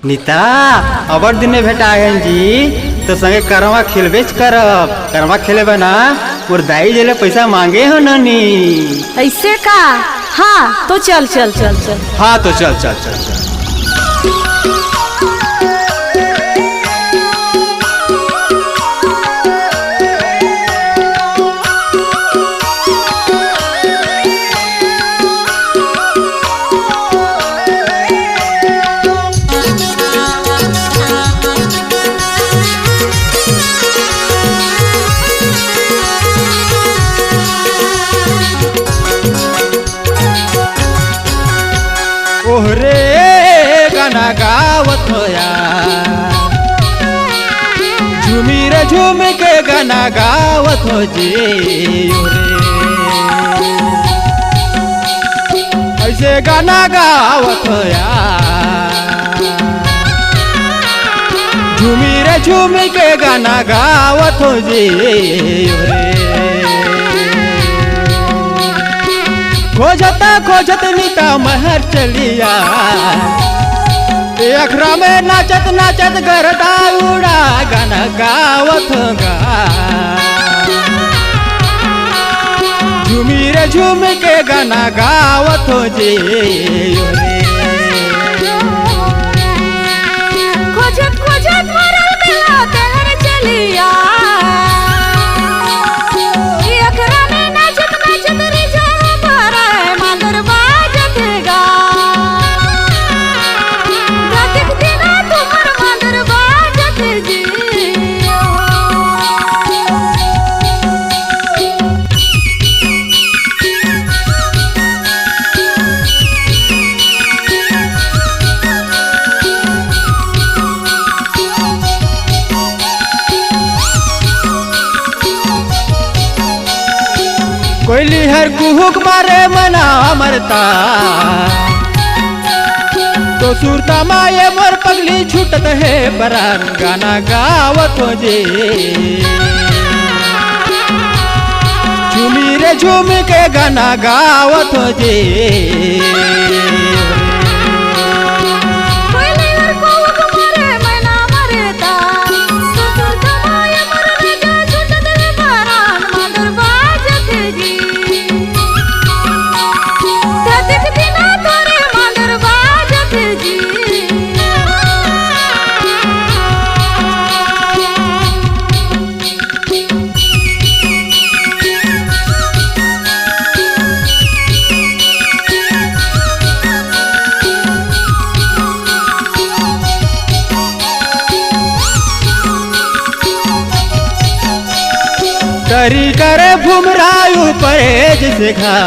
नीता अबर दिन में भेटा है जी तो संगे करवा खेलबेच करब। करवा खेले ना और दाई जले पैसा मांगे हो ननी। ऐसे का? हाँ तो चल चल चल चल। हाँ तो चल चल चल चल। ओहरे गाना गावत होया झूमी रे झूम के गाना गावत हो जी। ऐसे गाना गावत होया झूमी रे झूम के गाना गावत हो जी। खोजता खोजत नीता महर चलिया अखरा में नाचत नाचत गरदा उड़ा गाना गावत गा। झूमी रे झूम के गाना गावत हो जी। खोजत खोजत मरल मिला तेहर चलिया कोयली हर कुहुक मारे मना मरता तो सुरता माये मोर पगली छूटत है परान गाना गावत हो जे। झूमी रे झूम के गाना गावत हो जे। तरी करे भुमरायु परेज से खा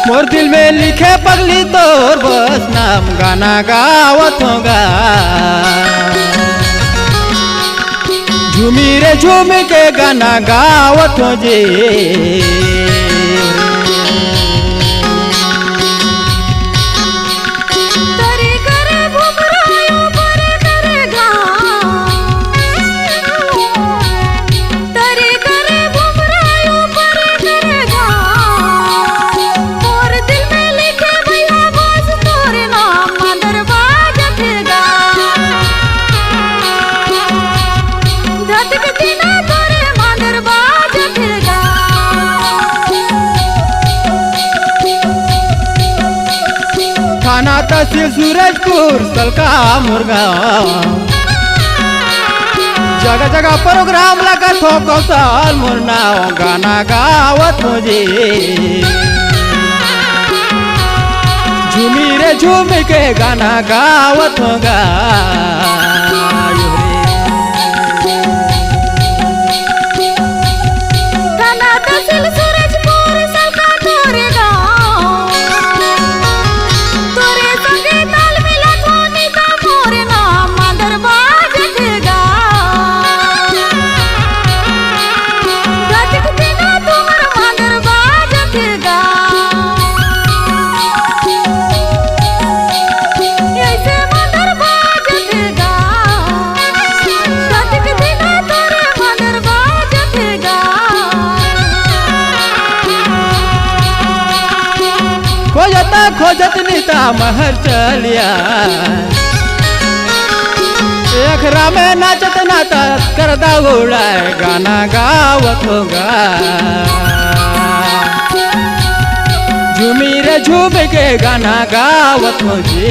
मोर दिल में लिखे पगली तोर बस नाम गाना गावत होगा। झूमी रे झूम के गाना गावत हो जे। थाना तहसील सूरजपुर सलका मुर्गा जगह जगह प्रोग्राम लगा थो कौशल मुरना गाना गावत हो जे। झूमी रे झूम के गाना गावत होगा। खोजत नीता महर चलिया अखरा में नाचत नाचत करदा उड़ाए गाना गावत होगा झूमी रे झूम के गाना गावत हो जी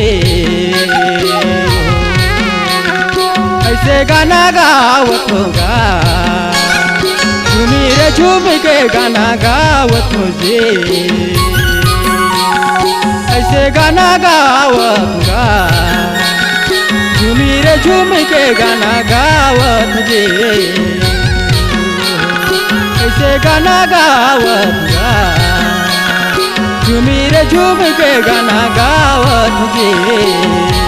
ऐसे गाना गावत होगा झूमी रे झूम के गाना गावत हो जी ऐसे गाना गावत होगा झूमी रे झूम के गाना गावत जी ऐसे गाना गावत होगा झूमी रे झूम के गाना गावत जी।